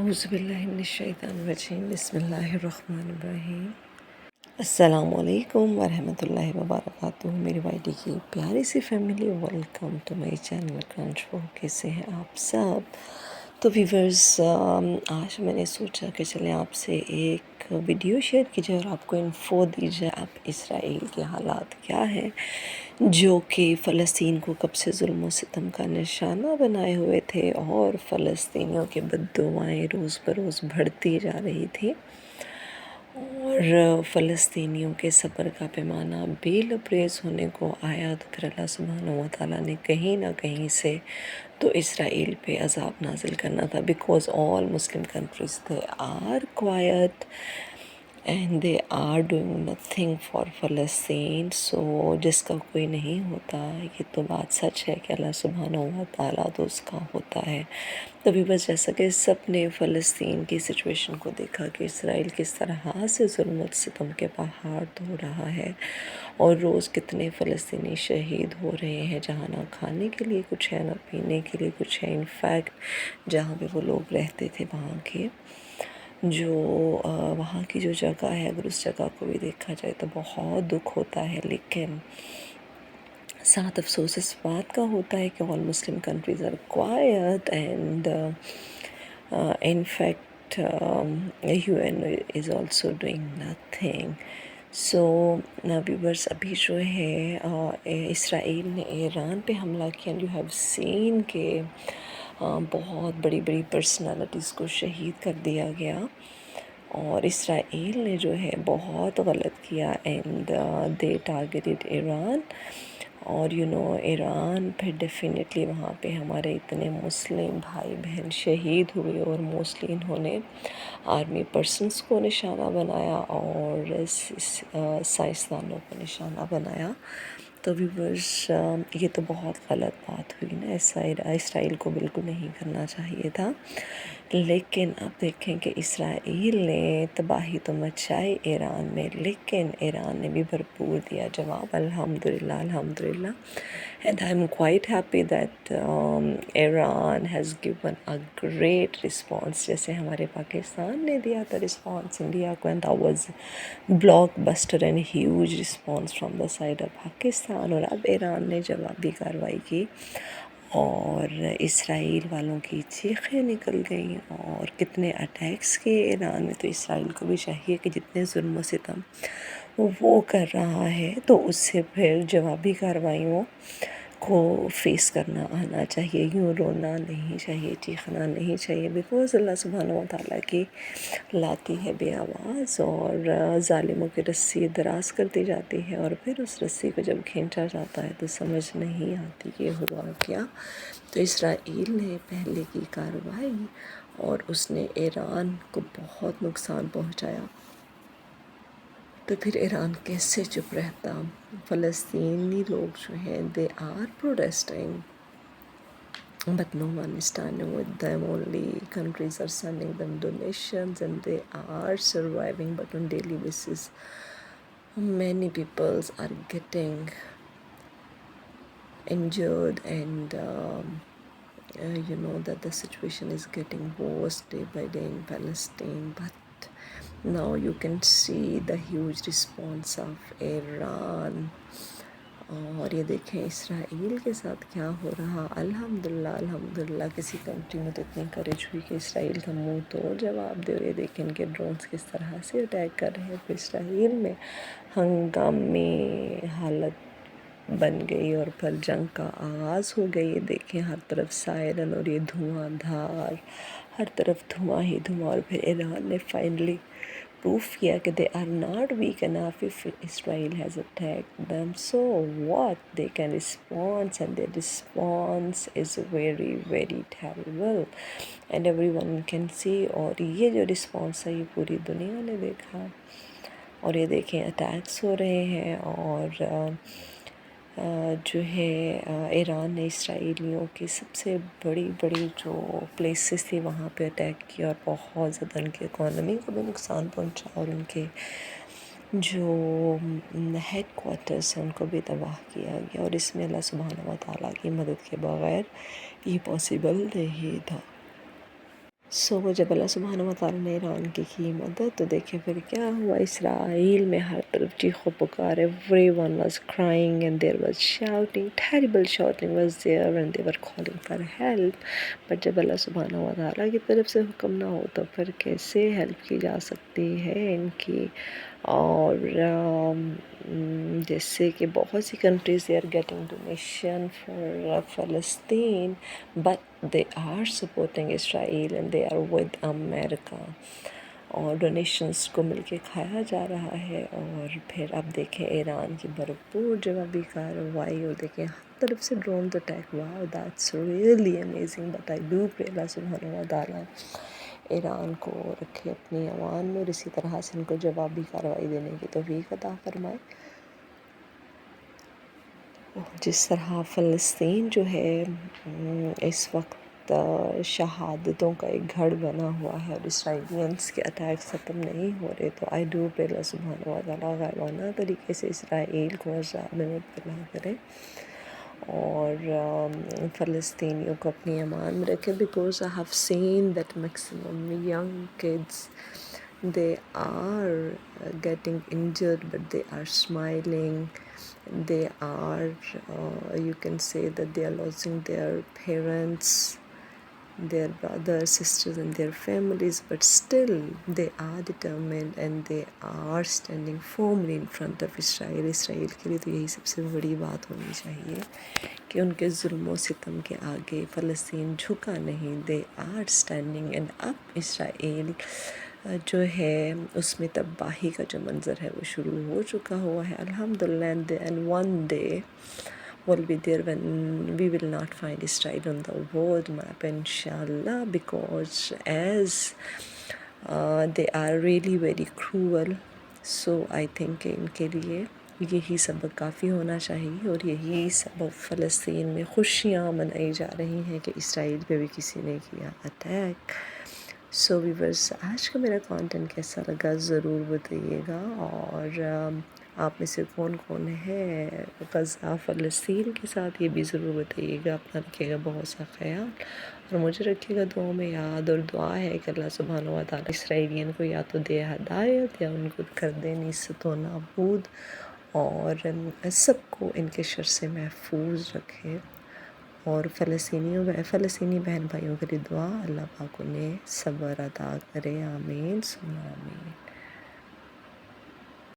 اعوذ باللہ من الشیطان الرجیم بسم اللہ الرحمن الرحیم۔ السلام علیکم ورحمۃ اللہ وبرکاتہ۔ میری وائٹی کی پیاری سی family, welcome to my channel Crunch Four. کیسے ہیں آپ سب؟ تو ویورز، آج میں نے سوچا کہ چلیں آپ سے ایک ویڈیو شیئر کی جائے اور آپ کو انفو دی جائے اب اسرائیل کے حالات کیا ہیں، جو کہ فلسطین کو کب سے ظلم و ستم کا نشانہ بنائے ہوئے تھے اور فلسطینیوں کے بددعائیں روز بروز بڑھتی جا رہی تھی اور فلسطینیوں کے صبر کا پیمانہ بے لبریز ہونے کو آیا، تو پھر اللہ سبحانہ و تعالیٰ نے کہیں نہ کہیں سے تو اسرائیل پہ عذاب نازل کرنا تھا، because all Muslim countries they are quiet and they are doing nothing for فلسطین۔ سو جس کا کوئی نہیں ہوتا، یہ تو بات سچ ہے کہ اللہ سبحانہ و تعالیٰ تو اس کا ہوتا ہے۔ تبھی بس جیسا کہ سب نے فلسطین کی سچویشن کو دیکھا کہ اسرائیل کس طرح سے ظلم و ستم کے پہاڑ توڑ رہا ہے اور روز کتنے فلسطینی شہید ہو رہے ہیں، جہاں نہ کھانے کے لیے کچھ ہے، نہ پینے کے لیے کچھ ہے۔ انفیکٹ جہاں پہ وہ لوگ رہتے تھے، وہاں کی جو جگہ ہے، اگر اس جگہ کو بھی دیکھا جائے تو بہت دکھ ہوتا ہے، لیکن ساتھ افسوس اس بات کا ہوتا ہے کہ all Muslim countries are quiet and in fact U N is also doing nothing. So viewers, ابھی جو ہے اسرائیل نے ایران پہ حملہ کیا، یو ہیو سین کہ بہت بڑی بڑی پرسنالٹیز کو شہید کر دیا گیا، اور اسرائیل نے جو ہے بہت غلط کیا، اینڈ دے ٹارگیٹڈ ایران، اور ایران پھر ڈیفینیٹلی وہاں پہ ہمارے اتنے مسلم بھائی بہن شہید ہوئے، اور موسٹلی انہوں نے آرمی پرسنس کو نشانہ بنایا اور سائنسدانوں کو نشانہ بنایا۔ تو ویورز، یہ تو بہت غلط بات ہوئی نا، اسرائیل کو بالکل نہیں کرنا چاہیے تھا، لیکن اب دیکھیں کہ اسرائیل نے تباہی تو مچائی ایران میں، لیکن ایران نے بھی بھرپور دیا جواب، الحمدللہ الحمدللہ۔ And I am quite happy that Iran has given a great response, جیسے ہمارے پاکستان نے دیا تھا رسپانس انڈیا کو، and that was block buster and huge response from the side of Pakistan. اور اب ایران نے جوابی کارروائی کی اور اسرائیل والوں کی چیخیں نکل گئیں اور کتنے اٹیکس کیے ایران نے۔ تو اسرائیل کو بھی چاہیے کہ جتنے ظلم و ستم وہ کر رہا ہے تو اس سے پھر جوابی کارروائیوں کو فیس کرنا آنا چاہیے، یوں رونا نہیں چاہیے، چیخنا نہیں چاہیے، بیکاز اللہ سبحانہ و تعالیٰ کی لاتی ہے بے آواز، اور ظالموں کی رسی دراز کرتی جاتی ہے، اور پھر اس رسی کو جب کھینچا جاتا ہے تو سمجھ نہیں آتی کہ ہوا کیا۔ تو اسرائیل نے پہلے کی کارروائی اور اس نے ایران کو بہت نقصان پہنچایا، تو پھر ایران کیسے چپ رہتا؟ فلسطینی لوگ جو ہیں they are protesting but no one is standing with them. Only countries are sending them donations and they are surviving, but on daily basis many peoples are getting injured, and that the situation is getting worse day by day in Palestine. But now you can see the huge response of Iran. اور یہ دیکھیں اسرائیل کے ساتھ کیا ہو رہا۔ الحمدللہ الحمدللہ کسی کنٹری میں تو اتنی کریج ہوئی کہ اسرائیل کا منہ توڑ جواب دے، اور یہ دیکھیں ان کے ڈرونز کس طرح سے اٹیک کر رہے ہیں۔ پھر اسرائیل میں ہنگامی حالت بن گئی اور پھر جنگ کا آغاز ہو گئی۔ یہ دیکھیں ہر طرف سائرن اور یہ دھواں دھار، ہر طرف دھواں ہی دھواں، اور پھر ایران نے فائنلی پروف کیا کہ they are not weak enough if Israel has attacked them, so what, they can respond, and their response is very very terrible and everyone can see۔ اور یہ جو response ہے یہ پوری دنیا نے دیکھا، اور یہ دیکھیں اٹیکس ہو رہے ہیں، اور جو ہے ایران نے اسرائیلیوں کی سب سے بڑی بڑی جو پلیسز تھی وہاں پہ اٹیک کیا، اور بہت زیادہ ان کی اکانومی کو بھی نقصان پہنچا، اور ان کے جو ہیڈ کوارٹرز ہیں ان کو بھی تباہ کیا گیا، اور اس میں اللہ سبحانہ و تعالیٰ کی مدد کے بغیر یہ پاسبل نہیں تھا۔ جب اللہ سبحانہ و تعالیٰ نے ایران کی مدد، تو دیکھیں پھر کیا ہوا، اسرائیل میں ہر طرف چیخ و پکار، everyone was crying and there was shouting, terrible shouting was there and they were calling for help. But جب اللہ سبحانہ و تعالیٰ کی طرف سے حکم نہ ہو تو پھر کیسے ہیلپ کی جا سکتی ہے ان کی؟ اور جیسے کہ بہت سی countries they are getting donation for فلسطین، but they are supporting Israel and they are with America. اور ڈونیشنز کو مل کے کھایا جا رہا ہے. اور پھر اب دیکھیں ایران کی بھرپور جوابی کارروائی، اور دیکھیں ہر طرف سے drones attack. Wow that's really amazing. But I do پرے اللہ سبحانہ و تعالیٰ ایران کو رکھے اپنی امان میں، اور اسی طرح سے ان کو جوابی کارروائی دینے کی توفیق عطا فرمائے. جس طرح فلسطین جو ہے اس وقت شہادتوں کا ایک گھڑ بنا ہوا ہے اور اسرائیلینس کے اٹیکس ختم نہیں ہو رہے، تو آئی ڈو پرے اللہ سبحانہ و تعالیٰ غائبانہ طریقے سے اسرائیل کو عذاب میں مبتلا کرے اور فلسطینیوں کو اپنی امان میں رکھے. Because I have seen that maximum young kids they are getting injured but they are smiling. They are you can say that they are losing their parents, their brothers, sisters and their families, but still they are determined and they are standing firmly in front of Israel. اسرائیل کے لیے تو یہی سب سے بڑی بات ہونی چاہیے کہ ان کے ظلم و ستم کے آگے فلسطین جھکا نہیں. they are standing and up. اسرائیل جو ہے اس میں تباہی کا جو منظر ہے وہ شروع ہو چکا ہوا ہے الحمدللہ. and one day will be there when we will not find Israel on the world map inshallah, because as they are really very cruel. so I think کہ ان کے لیے یہی سبق کافی ہونا چاہیے، اور یہی سبق فلسطین میں خوشیاں منائی جا رہی ہیں کہ اسرائیل پہ بھی کسی نے کیا اٹیک. ویورز، آج کا میرا کانٹینٹ کیسا لگا ضرور بتائیے گا، اور آپ میں سے کون کون ہے غزہ فلسطین کے ساتھ یہ بھی ضرور بتائیے گا. اپنا رکھیے گا بہت سا خیال، اور مجھے رکھیے گا دعاؤں میں یاد. اور دعا ہے کہ اللہ سبحانہ و تعالیٰ اسرائیلین کو یا تو دے ہدایت یا ان کو کر دے نیست و نابود، اور سب کو ان کے شر سے محفوظ رکھے. اور فلسطینی بہن بھائیوں کے لیے دعا، اللہ پاک انہیں صبر عطا کرے. آمین ثم آمین.